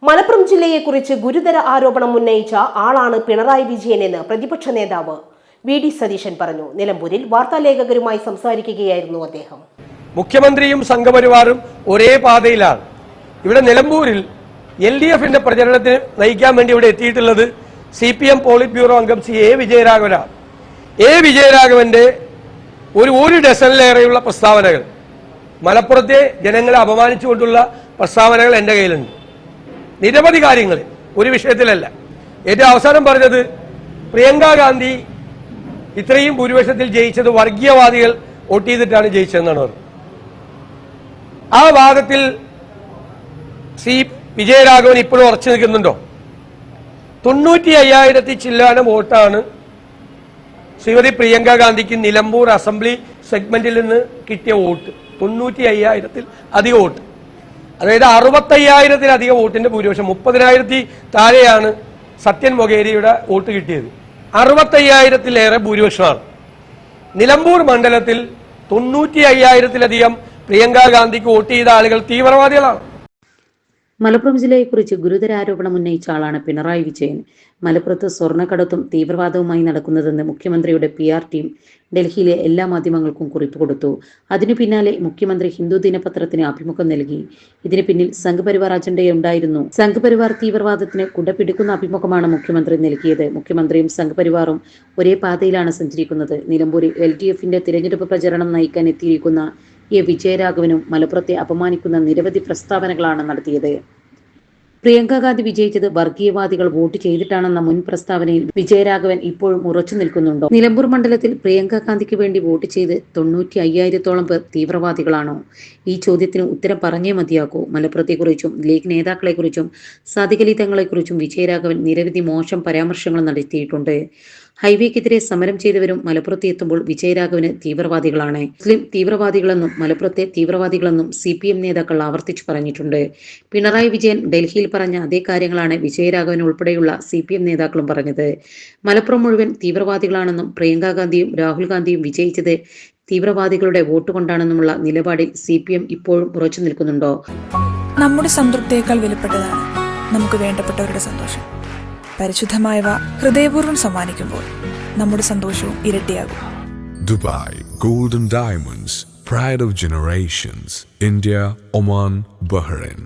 മലപ്പുറം ജില്ലയെക്കുറിച്ച് ഗുരുതര ആരോപണം ഉന്നയിച്ച ആളാണ് പിണറായി വിജയനെന്ന് പ്രതിപക്ഷ നേതാവ് വി.ഡി. സതീശൻ പറഞ്ഞു. നിലമ്പൂരിൽ വാർത്താലേഖകരുമായി സംസാരിക്കുകയായിരുന്നു അദ്ദേഹം. മുഖ്യമന്ത്രിയും സംഘപരിവാറും ഒരേ പാതയിലാണ്. ഇവിടെ നിലമ്പൂരിൽ LDFന്റെ പ്രചരണത്തിന് നയിക്കാൻ വേണ്ടി ഇവിടെ എത്തിയിട്ടുള്ളത് CPM പോളിറ്റ് ബ്യൂറോ അംഗം എ വിജയരാഘവനാണ്. എ വിജയരാഘവന്റെ ഒരു ഡസനിലേറെയുള്ള പ്രസ്താവനകൾ, മലപ്പുറത്തെ ജനങ്ങളെ അപമാനിച്ചുകൊണ്ടുള്ള പ്രസ്താവനകൾ എൻ്റെ കയ്യിലുണ്ട്. നിരവധി കാര്യങ്ങൾ, ഒരു വിഷയത്തിലല്ല. ഏറ്റവും അവസാനം പറഞ്ഞത് പ്രിയങ്ക ഗാന്ധി ഇത്രയും ഭൂരിപക്ഷത്തിൽ ജയിച്ചത് വർഗീയവാദികൾ വോട്ട് ചെയ്തിട്ടാണ് ജയിച്ചതെന്നാണ് പറഞ്ഞത്. ആ ഭാഗത്തിൽ വിജയരാഘവൻ ഇപ്പോഴും ഉറച്ചു നിൽക്കുന്നുണ്ടോ? 95,000 ചില്ലാന വോട്ടാണ് ശ്രീമതി പ്രിയങ്ക ഗാന്ധിക്ക് നിലമ്പൂർ അസംബ്ലി സെഗ്മെന്റിൽ നിന്ന് കിട്ടിയ വോട്ട്. 95,000 അധികം വോട്ട്, അതായത് 65,000 വോട്ടിന്റെ ഭൂരിപക്ഷം. 30,000 താഴെയാണ് സത്യൻ മൊകേരിയുടെ വോട്ട് കിട്ടിയത്. 65,000 ഭൂരിപക്ഷമാണ്. നിലമ്പൂർ മണ്ഡലത്തിൽ 95,000 പ്രിയങ്ക ഗാന്ധിക്ക് വോട്ട് ചെയ്ത ആളുകൾ തീവ്രവാദികളാണ്. മലപ്പുറം ജില്ലയെക്കുറിച്ച് ഗുരുതര ആരോപണം ഉന്നയിച്ച ആളാണ് പിണറായി വിജയൻ. മലപ്പുറത്ത് സ്വർണ്ണക്കടത്തും തീവ്രവാദവുമായി നടക്കുന്നതെന്ന് മുഖ്യമന്ത്രിയുടെ PR ടീം ഡൽഹിയിലെ എല്ലാ മാധ്യമങ്ങൾക്കും കുറിപ്പ് കൊടുത്തു. അതിനു പിന്നാലെ മുഖ്യമന്ത്രി ഹിന്ദു ദിനപത്രത്തിന് അഭിമുഖം നൽകി. ഇതിന് പിന്നിൽ സംഘപരിവാർ അജണ്ടയുണ്ടായിരുന്നു. സംഘപരിവാർ തീവ്രവാദത്തിന് കുടപിടിക്കുന്ന അഭിമുഖമാണ് മുഖ്യമന്ത്രി നൽകിയത്. മുഖ്യമന്ത്രിയും സംഘപരിവാറും ഒരേ പാതയിലാണ് സഞ്ചരിക്കുന്നത്. നിലമ്പൂരിൽ LDFന്റെ തിരഞ്ഞെടുപ്പ് പ്രചരണം നയിക്കാൻ എത്തിയിരിക്കുന്ന എ വിജയരാഘവനും മലപ്പുറത്തെ അപമാനിക്കുന്ന നിരവധി പ്രസ്താവനകളാണ് നടത്തിയത്. പ്രിയങ്ക ഗാന്ധി വിജയിച്ചത് വർഗീയവാദികൾ വോട്ട് ചെയ്തിട്ടാണെന്ന മുൻ പ്രസ്താവനയിൽ വിജയരാഘവൻ ഇപ്പോഴും ഉറച്ചു നിൽക്കുന്നുണ്ടോ? നിലമ്പൂർ മണ്ഡലത്തിൽ പ്രിയങ്ക ഗാന്ധിക്ക് വേണ്ടി വോട്ട് ചെയ്ത് 95,000 പേർ തീവ്രവാദികളാണോ? ഈ ചോദ്യത്തിന് ഉത്തരം പറഞ്ഞേ മതിയാകൂ. മലപ്പുറത്തെക്കുറിച്ചും ലീഗ് നേതാക്കളെക്കുറിച്ചും സാദിഖ് അലി തങ്ങളെക്കുറിച്ചും വിജയരാഘവൻ നിരവധി മോശം പരാമർശങ്ങൾ നടത്തിയിട്ടുണ്ട്. ഹൈവേക്കെതിരെ സമരം ചെയ്തവരും മലപ്പുറത്ത് എത്തുമ്പോൾ വിജയരാഘവന് തീവ്രവാദികളാണ്. മുസ്ലിം തീവ്രവാദികളെന്നും മലപ്പുറത്തെ തീവ്രവാദികളെന്നും CPM നേതാക്കൾ ആവർത്തിച്ചു പറഞ്ഞിട്ടുണ്ട്. പിണറായി വിജയൻ ഡൽഹിയിൽ പറഞ്ഞ അതേ കാര്യങ്ങളാണ് വിജയരാഘവൻ ഉൾപ്പെടെയുള്ള CPM നേതാക്കളും പറഞ്ഞത്. മലപ്പുറം മുഴുവൻ തീവ്രവാദികളാണെന്നും പ്രിയങ്ക ഗാന്ധിയും രാഹുൽ ഗാന്ധിയും വിജയിച്ചത് തീവ്രവാദികളുടെ വോട്ട് കൊണ്ടാണെന്നുമുള്ള നിലപാടിൽ CPM ഇപ്പോഴും ഉറച്ചു നിൽക്കുന്നുണ്ടോ? നമ്മുടെ സംതൃപ്തിയേക്കാൾ വിലപ്പെട്ടതാണ് നമുക്ക് വേണ്ടപ്പെട്ടവരുടെ സന്തോഷം. പരിശുദ്ധമായവ ഹൃദയപൂർവ്വം സമ്മാനിക്കുമ്പോൾ നമ്മുടെ സന്തോഷവും ഇരട്ടിയാകും. Dubai Gold and Diamonds, Pride of Generations, India, Oman, Bahrain.